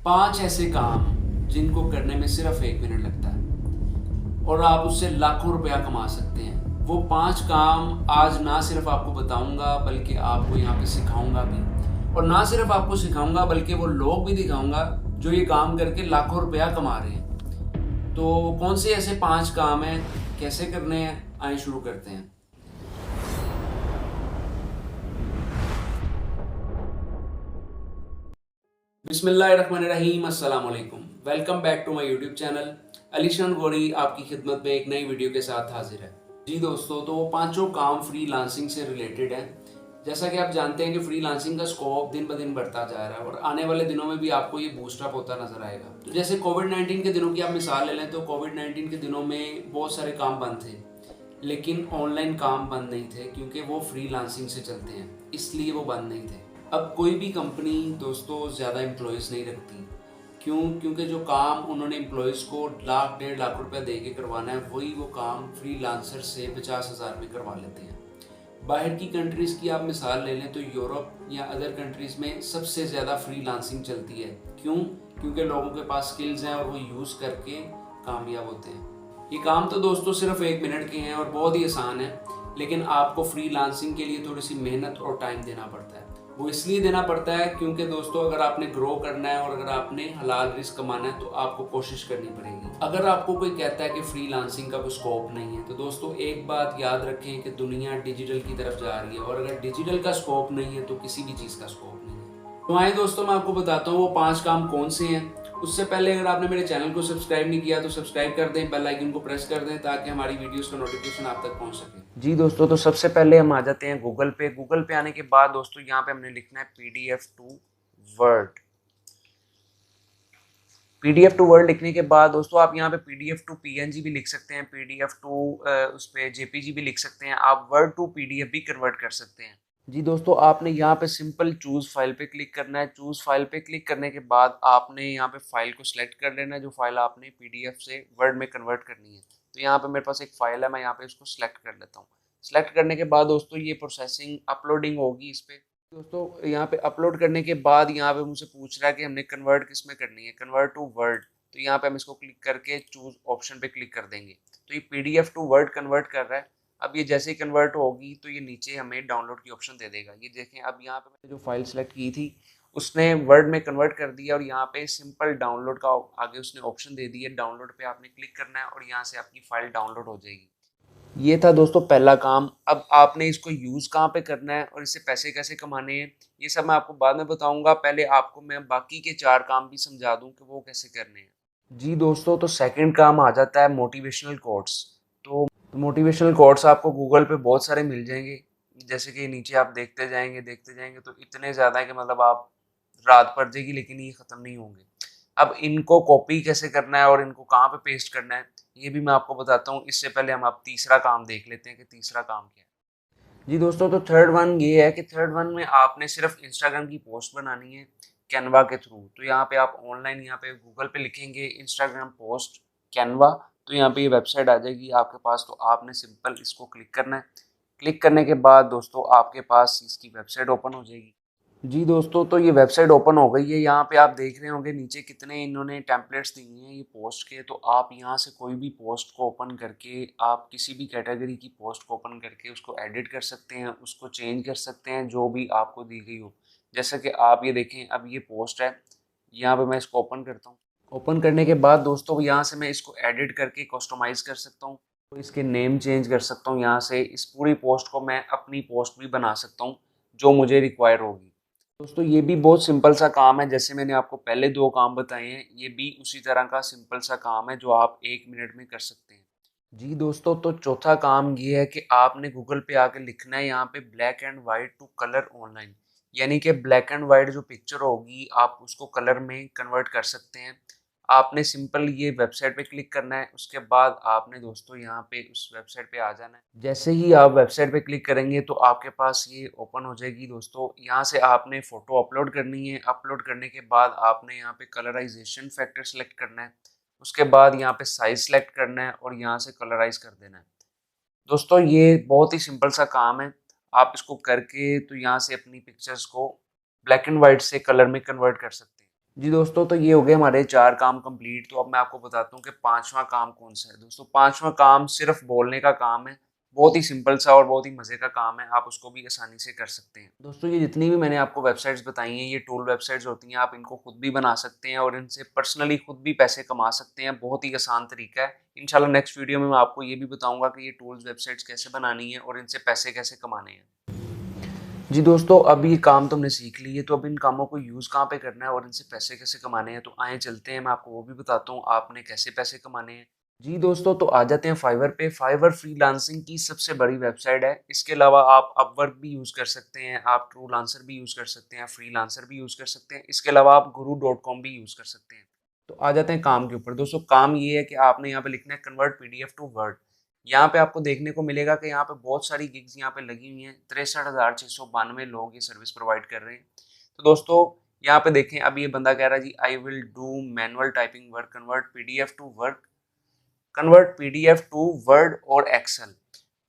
5 ऐसे काम जिनको करने में सिर्फ 1 मिनट लगता है और आप उससे लाखों रुपया कमा सकते हैं। वो 5 काम आज ना सिर्फ आपको बताऊंगा बल्कि आपको यहाँ पे सिखाऊंगा भी, और ना सिर्फ आपको सिखाऊंगा बल्कि वो लोग भी दिखाऊंगा जो ये काम करके लाखों रुपया कमा रहे हैं। तो कौन से ऐसे 5 काम हैं, कैसे करने हैं, आइए शुरू करते हैं। बिस्मिल्लाहिर्रहमानिर्रहीम, अस्सलाम वालेकुम। Welcome back to my YouTube channel. Alishan Gauri आपकी खिदमत में एक नई वीडियो के साथ हाजिर है। जी दोस्तों, तो वो पांचों काम फ्री लांसिंग से रिलेटेड है। जैसा कि आप जानते हैं कि फ्री लांसिंग का स्कोप दिन ब दिन बढ़ता जा रहा है और आने वाले दिनों में भी आपको ये बूस्टअप होता नजर आएगा। तो जैसे कोविड-19 के दिनों की आप मिसाल ले लें, तो कोविड-19 के दिनों में बहुत सारे काम बंद थे, लेकिन ऑनलाइन काम बंद नहीं थे क्योंकि वो फ्री लांसिंग से चलते हैं, इसलिए वो बंद नहीं थे। अब कोई भी कंपनी दोस्तों ज़्यादा एम्प्लॉयज़ नहीं रखती। क्यों? क्योंकि जो काम उन्होंने एम्प्लॉयज़ को लाख 1.5 लाख रुपया दे के करवाना है, वही वो काम फ्री लांसर से 50,000 में करवा लेते हैं। बाहर की कंट्रीज़ की आप मिसाल ले लें तो यूरोप या अदर कंट्रीज़ में सबसे ज़्यादा फ्री लांसिंग चलती है। क्यों? क्योंकि लोगों के पास स्किल्स हैं और वो यूज़ करके कामयाब होते हैं। ये काम तो दोस्तों सिर्फ 1 मिनट के हैं और बहुत ही आसान है, लेकिन आपको फ्री लांसिंग के लिए थोड़ी सी मेहनत और टाइम देना पड़ता है। वो इसलिए देना पड़ता है क्योंकि दोस्तों अगर आपने ग्रो करना है और अगर आपने हलाल रिस्क कमाना है तो आपको कोशिश करनी पड़ेगी। अगर आपको कोई कहता है कि फ्री लांसिंग का कोई स्कोप नहीं है, तो दोस्तों एक बात याद रखें कि दुनिया डिजिटल की तरफ जा रही है और अगर डिजिटल का स्कोप नहीं है तो किसी भी चीज़ का स्कोप नहीं है। तो आइए दोस्तों, मैं आपको बताता हूँ वो 5 काम कौन से हैं। उससे पहले अगर आपने मेरे चैनल को सब्सक्राइब नहीं किया तो सब्सक्राइब कर दें, बेल आइकन को प्रेस कर दें ताकि हमारी वीडियोस का नोटिफिकेशन आप तक पहुंच सके। जी दोस्तों, तो सबसे पहले हम आ जाते हैं गूगल पे। गूगल पे आने के बाद दोस्तों यहाँ पे हमने लिखना है PDF to Word. PDF to Word लिखने के बाद दोस्तों आप यहाँ पे PDF टू PNG भी लिख सकते हैं, PDF टू उस पे JPG भी लिख सकते हैं, आप वर्ड टू PDF भी कन्वर्ट कर सकते हैं। जी दोस्तों, आपने यहाँ पे सिंपल चूज फाइल पे क्लिक करना है। चूज फाइल पे क्लिक करने के बाद आपने यहाँ पे फाइल को सिलेक्ट कर लेना है, जो फाइल आपने PDF से वर्ड में कन्वर्ट करनी है। तो यहाँ पे मेरे पास एक फाइल है, मैं यहाँ पे इसको सिलेक्ट कर लेता हूँ। सिलेक्ट करने के बाद दोस्तों ये प्रोसेसिंग अपलोडिंग होगी इस पे। दोस्तों यहाँ पे अपलोड करने के बाद यहाँ पे मुझसे पूछ रहा है कि हमने कन्वर्ट किस में करनी है, कन्वर्ट टू वर्ड। तो यहाँ पे हम इसको क्लिक करके चूज ऑप्शन पे क्लिक कर देंगे। तो ये PDF टू वर्ड कन्वर्ट कर रहा है। अब ये जैसे ही कन्वर्ट होगी तो ये नीचे हमें डाउनलोड की ऑप्शन दे देगा। ये देखें, अब यहाँ पे मैंने जो फाइल सेलेक्ट की थी उसने वर्ड में कन्वर्ट कर दिया और यहाँ पे सिंपल डाउनलोड का आगे उसने ऑप्शन दे दिया। डाउनलोड पे आपने क्लिक करना है और यहाँ से आपकी फाइल डाउनलोड हो जाएगी। ये था दोस्तों पहला काम। अब आपने इसको यूज़ कहाँ पे करना है और इससे पैसे कैसे कमाने हैं, ये सब मैं आपको बाद में बताऊंगा। पहले आपको मैं बाकी के 4 काम भी समझा दूं कि वो कैसे करने हैं। जी दोस्तों, तो सेकंड काम आ जाता है मोटिवेशनल कोट्स। तो मोटिवेशनल कोट्स आपको गूगल पे बहुत सारे मिल जाएंगे। जैसे कि नीचे आप देखते जाएंगे तो इतने ज़्यादा है कि मतलब आप रात पड़ जाएगी लेकिन ये ख़त्म नहीं होंगे। अब इनको कॉपी कैसे करना है और इनको कहाँ पे पेस्ट करना है, ये भी मैं आपको बताता हूँ। इससे पहले हम आप तीसरा काम देख लेते हैं कि तीसरा काम क्या है। जी दोस्तों, तो थर्ड वन ये है कि थर्ड वन में आपने सिर्फ इंस्टाग्राम की पोस्ट बनानी है कैनवा के थ्रू। तो यहाँ पे आप ऑनलाइन यहाँ पे गूगल पे लिखेंगे इंस्टाग्राम पोस्ट कैनवा, तो यहाँ पे ये वेबसाइट आ जाएगी आपके पास। तो आपने सिंपल इसको क्लिक करना है। क्लिक करने के बाद दोस्तों आपके पास इसकी वेबसाइट ओपन हो जाएगी। जी दोस्तों, तो ये वेबसाइट ओपन हो गई है। यहाँ पे आप देख रहे होंगे नीचे कितने इन्होंने टेम्पलेट्स दिए हैं ये पोस्ट के। तो आप यहाँ से कोई भी पोस्ट को ओपन करके, आप किसी भी कैटेगरी की पोस्ट को ओपन करके उसको एडिट कर सकते हैं, उसको चेंज कर सकते हैं जो भी आपको दी गई हो। जैसा कि आप ये देखें, अब ये पोस्ट है, यहाँ पे मैं इसको ओपन करता हूँ। ओपन करने के बाद दोस्तों यहाँ से मैं इसको एडिट करके कस्टमाइज कर सकता हूँ। तो इसके नेम चेंज कर सकता हूँ। यहाँ से इस पूरी पोस्ट को मैं अपनी पोस्ट भी बना सकता हूँ जो मुझे रिक्वायर होगी। दोस्तों ये भी बहुत सिंपल सा काम है, जैसे मैंने आपको पहले 2 काम बताए हैं, ये भी उसी तरह का सिंपल सा काम है जो आप 1 मिनट में कर सकते हैं। जी दोस्तों, तो चौथा काम ये है कि आपने गूगल पे आके लिखना है यहाँ पे black and white to colour online. यानी कि ब्लैक एंड वाइट जो पिक्चर होगी आप उसको कलर में कन्वर्ट कर सकते हैं। आपने सिंपल ये वेबसाइट पे क्लिक करना है। उसके बाद आपने दोस्तों यहाँ पे उस वेबसाइट पे आ जाना है। जैसे ही आप वेबसाइट पे क्लिक करेंगे तो आपके पास ये ओपन हो जाएगी। दोस्तों यहाँ से आपने फ़ोटो अपलोड करनी है। अपलोड करने के बाद आपने यहाँ पे कलराइजेशन फैक्टर सेलेक्ट करना है। उसके बाद यहाँ पे साइज सेलेक्ट करना है और यहाँ से कलराइज कर देना है। दोस्तों ये बहुत ही सिंपल सा काम है। आप इसको करके तो यहाँ से अपनी पिक्चर्स को ब्लैक एंड वाइट से कलर में कन्वर्ट कर सकते हैं। जी दोस्तों, तो ये हो गए हमारे 4 काम कंप्लीट। तो अब मैं आपको बताता हूँ कि 5वां काम कौन-सा है। दोस्तों 5वां काम सिर्फ़ बोलने का काम है। बहुत ही सिंपल सा और बहुत ही मज़े का काम है, आप उसको भी आसानी से कर सकते हैं। दोस्तों ये जितनी भी मैंने आपको वेबसाइट्स बताई हैं, ये टूल वेबसाइट्स होती हैं, आप इनको खुद भी बना सकते हैं और इनसे पर्सनली खुद भी पैसे कमा सकते हैं। बहुत ही आसान तरीका है। इंशाल्लाह नेक्स्ट वीडियो में मैं आपको ये भी बताऊँगा कि ये टूल्स वेबसाइट्स कैसे बनानी है और इनसे पैसे कैसे कमाने हैं। जी दोस्तों, अब ये काम तो हमने सीख लिए, तो अब इन कामों को यूज़ कहाँ पे करना है और इनसे पैसे कैसे कमाने हैं, तो आएँ चलते हैं, मैं आपको वो भी बताता हूँ, आपने कैसे पैसे कमाने हैं। जी दोस्तों, तो आ जाते हैं फाइवर पे। फाइवर फ्रीलांसिंग की सबसे बड़ी वेबसाइट है। इसके अलावा आप अपवर्क भी यूज़ कर सकते हैं, आप ट्रूलांसर भी यूज़ कर सकते हैं, फ्रीलांसर भी यूज़ कर सकते हैं। इसके अलावा आप गुरु.com भी यूज़ कर सकते हैं। तो आ जाते हैं काम के ऊपर। दोस्तों काम ये है कि आपने यहाँ पे लिखना है कन्वर्ट पीडीएफ टू वर्ड। यहाँ पे आपको देखने को मिलेगा कि यहाँ पे बहुत सारी गिग्स यहाँ पे लगी हुई हैं। 63,692 लोग ये सर्विस प्रोवाइड कर रहे हैं। तो दोस्तों यहाँ पे देखें, अब ये बंदा कह रहा है जी I will do manual typing work, convert PDF to Word और एक्सेल।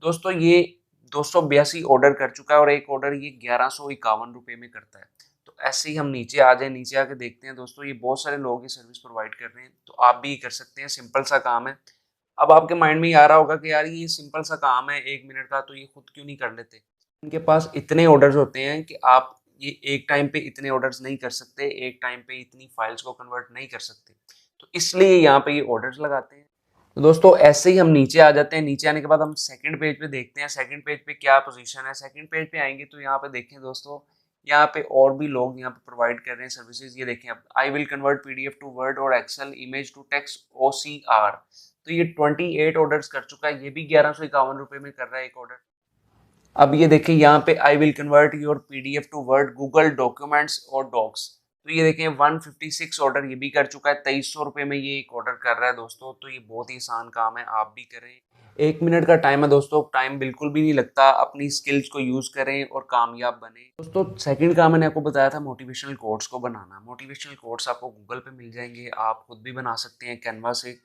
दोस्तों ये 282 ऑर्डर कर चुका है और एक ऑर्डर ये 1151 रुपये में करता है। तो ऐसे ही हम नीचे आ जाए, नीचे आके देखते हैं। दोस्तों ये बहुत सारे लोग ये सर्विस प्रोवाइड कर रहे हैं, तो आप भी कर सकते हैं। सिंपल सा काम है। अब आपके माइंड में ये आ रहा होगा कि यार ये सिंपल सा काम है 1 मिनट का, तो ये खुद क्यों नहीं कर लेते। इनके पास इतने ऑर्डर्स होते हैं कि आप ये एक टाइम पे इतने ऑर्डर्स नहीं कर सकते, एक टाइम पे इतनी फाइल्स को कन्वर्ट नहीं कर सकते, तो इसलिए यहाँ पे ये ऑर्डर्स लगाते हैं। तो दोस्तों ऐसे ही हम नीचे आ जाते हैं। नीचे आने के बाद हम सेकंड पेज पे देखते हैं, सेकंड पेज पे क्या पोजीशन है। सेकंड पेज पे आएंगे तो यहाँ पे देखें दोस्तों, यहाँ पे और भी लोग यहाँ पे प्रोवाइड कर रहे हैं सर्विसेज। ये देखें, अब I will convert PDF to Word और Excel image to text OCR। तो ये 28 ऑर्डर्स कर चुका है, ये भी 1151 रुपये में कर रहा है एक ऑर्डर। अब ये देखिए यहाँ पे I will convert your PDF to Word Google documents और डॉक्स। तो ये देखें 156 ऑर्डर ये भी कर चुका है, 2300 रुपये में ये एक ऑर्डर कर रहा है दोस्तों। तो ये बहुत ही आसान काम है, आप भी करें। 1 मिनट का टाइम है दोस्तों, टाइम बिल्कुल भी नहीं लगता। अपनी स्किल्स को यूज करें और कामयाब बने। दोस्तों सेकंड काम मैंने आपको बताया था मोटिवेशनल कोट्स को बनाना। मोटिवेशनल कोट्स आपको गूगल पे मिल जाएंगे, आप खुद भी बना सकते हैं कैनवा से।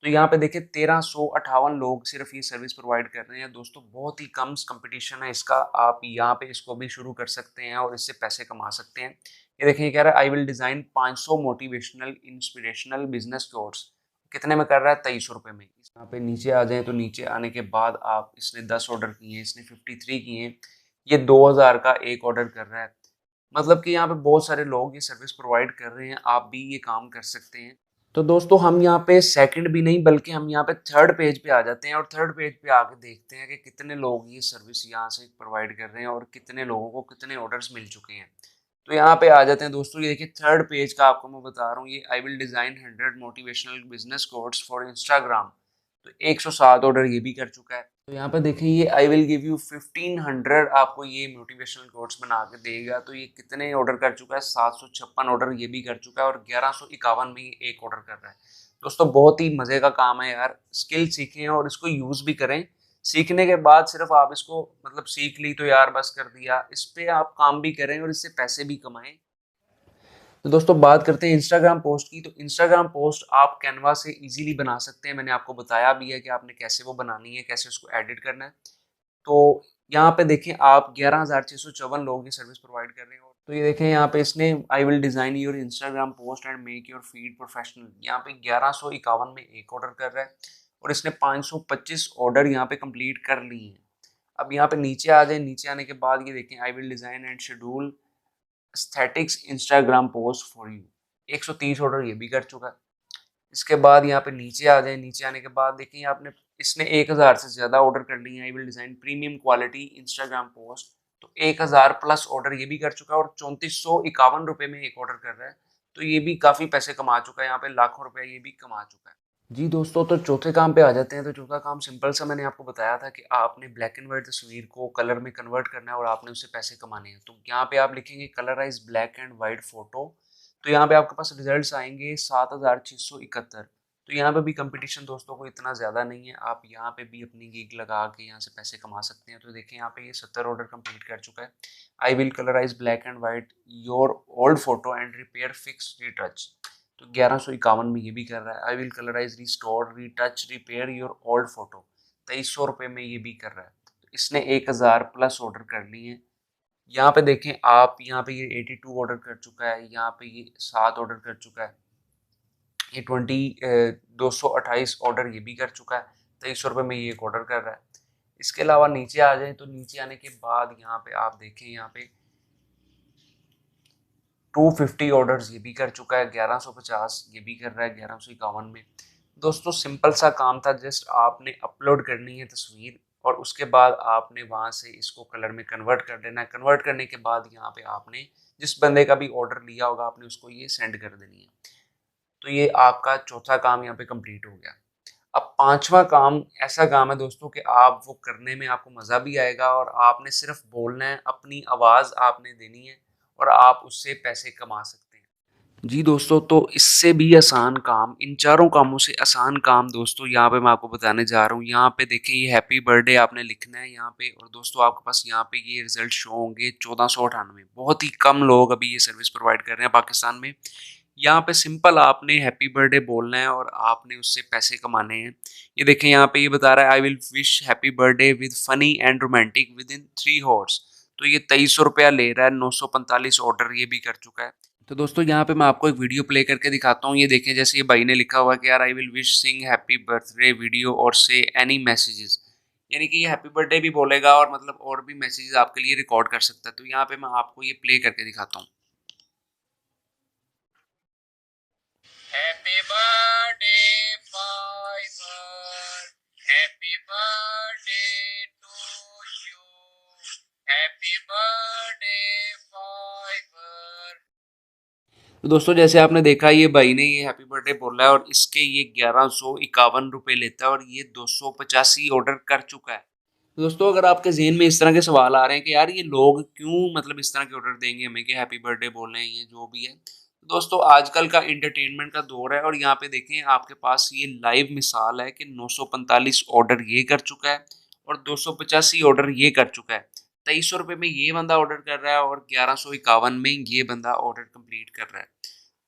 तो यहाँ पे देखिए 1358 लोग सिर्फ ये सर्विस प्रोवाइड कर रहे हैं दोस्तों। बहुत ही कम कंपटीशन है इसका, आप यहाँ पे इसको भी शुरू कर सकते हैं और इससे पैसे कमा सकते हैं। ये देखिए कह रहा है I will design 500 motivational inspirational business course. कितने में कर रहा है? 2300 रुपये में। यहाँ पे नीचे आ जाए, तो नीचे आने के बाद आप, इसने 10 ऑर्डर किए हैं, इसने 53 किए हैं, ये 2000 का एक ऑर्डर कर रहा है। मतलब कि यहाँ पे बहुत सारे लोग ये सर्विस प्रोवाइड कर रहे हैं, आप भी ये काम कर सकते हैं। तो दोस्तों हम यहाँ पे सेकंड भी नहीं बल्कि हम यहाँ पे थर्ड पेज पे आ जाते हैं और थर्ड पेज पे आके देखते हैं कि कितने लोग ये सर्विस यहाँ से प्रोवाइड कर रहे हैं और कितने लोगों को कितने ऑर्डर्स मिल चुके हैं। तो यहाँ पे आ जाते हैं दोस्तों। ये देखिए थर्ड पेज का आपको मैं बता रहा हूँ, ये I will design 100 motivational business codes for Instagram. तो 107 ऑर्डर ये भी कर चुका है। तो यहाँ पे देखिए ये आई विल गिव यू 1500 आपको ये मोटिवेशनल कोड्स बना के देगा। तो ये कितने ऑर्डर कर चुका है? 756 ऑर्डर ये भी कर चुका है और 1151 में ये एक ऑर्डर कर रहा है। दोस्तों बहुत ही मजे का काम है यार, स्किल सीखें और इसको यूज भी करें। सीखने के बाद सिर्फ आप इसको मतलब सीख ली तो यार बस कर दिया, इस पे आप काम भी करें और इससे पैसे भी कमाएं। तो दोस्तों बात करते हैं इंस्टाग्राम पोस्ट की। तो इंस्टाग्राम पोस्ट आप कैनवा से इजीली बना सकते हैं। मैंने आपको बताया भी है कि आपने कैसे वो बनानी है, कैसे उसको एडिट करना है। तो यहाँ पे देखें आप 11,654 लोग ये सर्विस प्रोवाइड कर रहे हैं। तो ये देखें यहाँ पे इसने I will design your Instagram post and make your feed professional, यहाँ पे 1151 में एक ऑर्डर कर रहा है और इसने 525 ऑर्डर यहाँ पे कंप्लीट कर लिए हैं। अब यहाँ पे नीचे आ जाए, नीचे आने के बाद ये देखें I will design and schedule aesthetics Instagram post for you, 130 order ये भी कर चुका है। इसके बाद यहाँ पे नीचे आ जाए, नीचे आने के बाद देखिए आपने, इसने 1000 से ज्यादा ऑर्डर कर लिए हैं। I will design premium quality Instagram post. तो 1000 प्लस ऑर्डर ये भी कर चुका है और 3451 रुपये में एक ऑर्डर कर रहा है। तो ये भी काफी पैसे कमा चुका है, यहाँ पे लाखों रुपए ये भी कमा चुका है। जी दोस्तों, तो चौथे काम पे आ जाते हैं। तो चौथा काम सिंपल सा, मैंने आपको बताया था कि आपने ब्लैक एंड व्हाइट तस्वीर को कलर में कन्वर्ट करना है और आपने उससे पैसे कमाने हैं। तो यहाँ पे आप लिखेंगे colourise black and white photo. तो यहाँ पे आपके पास रिजल्ट्स आएंगे 7671। तो यहाँ पे भी कंपटीशन दोस्तों को इतना ज़्यादा नहीं है, आप यहाँ पे भी अपनी गिग लगा के यहाँ से पैसे कमा सकते हैं। तो देखें यहाँ पे ये 70 ऑर्डर कंप्लीट कर चुका है। I will colourise black and white your old photo and repair fix retouch. तो 1151 में ये भी कर रहा है। I will colourise restore retouch repair your old photo, 2300 रुपये में ये भी कर रहा है। तो इसने 1000 प्लस ऑर्डर कर लिए हैं। यहाँ पे देखें आप, यहाँ पे ये 82 ऑर्डर कर चुका है, यहाँ पे ये 7 ऑर्डर कर चुका है, ये 228 ऑर्डर ये भी कर चुका है, 2300 रुपये में ये एक ऑर्डर कर रहा है। इसके अलावा नीचे आ जाए तो नीचे आने के बाद यहाँ पे आप देखें, यहाँ पे 250 ऑर्डर्स ये भी कर चुका है, 1150 ये भी कर रहा है 1151 में। दोस्तों सिंपल सा काम था, जस्ट आपने अपलोड करनी है तस्वीर और उसके बाद आपने वहाँ से इसको कलर में कन्वर्ट कर देना है। कन्वर्ट करने के बाद यहाँ पे आपने जिस बंदे का भी ऑर्डर लिया होगा आपने उसको ये सेंड कर देनी है। तो ये आपका चौथा काम यहाँ पे कंप्लीट हो गया। अब पांचवा काम ऐसा काम है दोस्तों कि आप वो करने में आपको मज़ा भी आएगा और आपने सिर्फ बोलना है, अपनी आवाज़ आपने देनी है और आप उससे पैसे कमा सकते हैं। जी दोस्तों, तो इससे भी आसान काम, इन चारों कामों से आसान काम दोस्तों यहाँ पे मैं आपको बताने जा रहा हूँ। यहाँ पे देखें, ये हैप्पी बर्थडे आपने लिखना है यहाँ पे और दोस्तों आपके पास यहाँ पे ये रिजल्ट शो होंगे 1498। बहुत ही कम लोग अभी ये सर्विस प्रोवाइड कर रहे हैं पाकिस्तान में। यहाँ पे सिंपल आपने हैप्पी बर्थडे बोलना है और आपने उससे पैसे कमाने हैं। ये देखें, यहाँ पे ये बता रहा है आई will wish happy birthday with funny and romantic with in 3 horse. तो ये 2300 रुपया ले रहा है, 945 ऑर्डर ये भी कर चुका है। तो दोस्तों यहाँ पे मैं आपको एक वीडियो प्ले करके दिखाता हूँ। ये देखें, जैसे ये भाई ने लिखा हुआ कि यार I will wish sing happy birthday video और से एनी मैसेजेस, यानी कि ये हैप्पी बर्थडे भी बोलेगा और मतलब और भी मैसेजेस आपके लिए रिकॉर्ड कर सकता है। तो यहाँ पे मैं आपको ये प्ले करके दिखाता हूँ। Happy birthday, Fiverr. Happy birthday to you. Happy birthday, Fiverr. तो दोस्तों जैसे आपने देखा, ये भाई ने ये हैप्पी बर्थडे बोला है और इसके ये 1151 रुपये लेता है और ये 285 ऑर्डर कर चुका है। तो दोस्तों अगर आपके जहन में इस तरह के सवाल आ रहे हैं कि यार ये लोग क्यों मतलब इस तरह के ऑर्डर देंगे हमें कि हैप्पी बर्थडे बोल रहे हैं, ये जो भी है, तो दोस्तों आजकल का इंटरटेनमेंट का दौर है और यहाँ पे देखें आपके पास ये लाइव मिसाल है कि 945 ऑर्डर ये कर चुका है और 285 ऑर्डर ये कर चुका है। 2300 रुपये में ये बंदा ऑर्डर कर रहा है और 1151 में ये बंदा ऑर्डर कंप्लीट कर रहा है।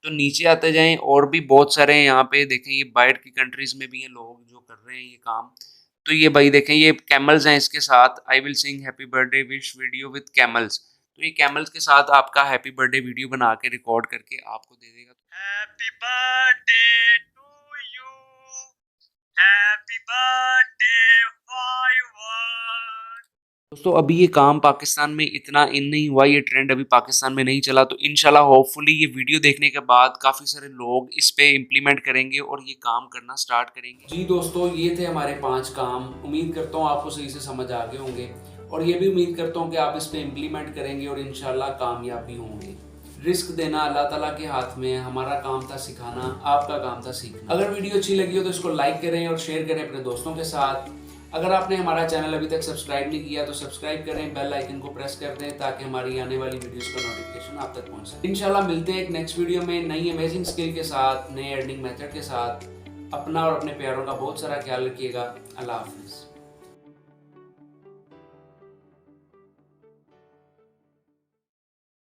तो नीचे आते जाएं, और भी बहुत सारे हैं यहाँ पे देखें, ये बाहर की कंट्रीज में भी हैं लोग जो कर रहे हैं ये काम। तो ये भाई देखें, ये कैमल्स हैं, इसके साथ I will sing happy birthday wish video with camels. तो ये कैमल्स के साथ आपका हैप्पी बर्थडे वीडियो बना के रिकॉर्ड करके आपको दे देगा। Happy birthday to you. Happy birthday, Fiverr. दोस्तों अभी ये काम पाकिस्तान में इतना इन नहीं हुआ, ये ट्रेंड अभी पाकिस्तान में नहीं चला। तो इंशाल्लाह होपफुली ये वीडियो देखने के बाद काफ़ी सारे लोग इस पे इम्प्लीमेंट करेंगे और ये काम करना स्टार्ट करेंगे। जी दोस्तों, ये थे हमारे 5 काम। उम्मीद करता हूँ आपको सही से समझ आ गए होंगे और ये भी उम्मीद करता हूँ कि आप इस पे इम्प्लीमेंट करेंगे और इंशाल्लाह कामयाब भी होंगे। रिस्क देना अल्लाह ताला के हाथ में है, हमारा काम था सिखाना, आपका काम था सीखना। अगर वीडियो अच्छी लगी हो तो इसको लाइक करें और शेयर करें अपने दोस्तों के साथ। अगर आपने हमारा चैनल अभी तक सब्सक्राइब नहीं किया तो सब्सक्राइब करें, बेल आइकन को प्रेस कर दें ताकि हमारी आने वाली वीडियोस का नोटिफिकेशन आप तक पहुंच सके। इंशाल्लाह मिलते हैं एक नेक्स्ट वीडियो में नई अमेजिंग स्किल के साथ, नए अर्निंग मेथड के साथ। अपना और अपने प्यारों का बहुत सारा ख्याल रखिएगा। अल्लाह हाफिज़।